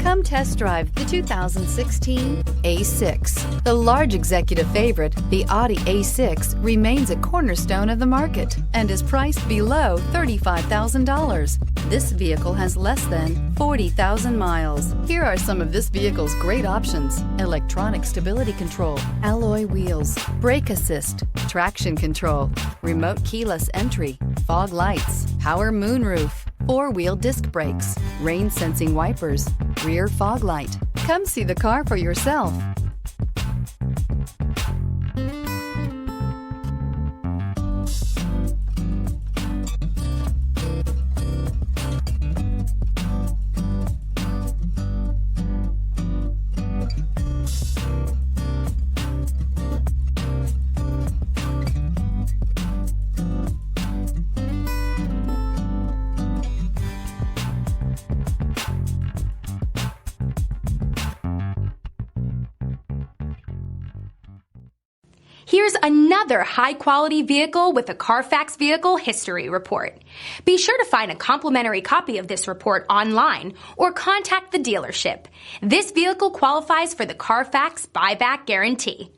Come test drive the 2016 A6. The large executive favorite, the Audi A6, remains a cornerstone of the market and is priced below $35,000. This vehicle has less than 40,000 miles. Here are some of this vehicle's great options: electronic stability control, alloy wheels, brake assist, traction control, remote keyless entry, fog lights, power moonroof, four-wheel disc brakes, rain-sensing wipers, rear fog light. Come see the car for yourself. Here's another high-quality vehicle with a Carfax Vehicle History Report. Be sure to find a complimentary copy of this report online or contact the dealership. This vehicle qualifies for the Carfax Buyback Guarantee.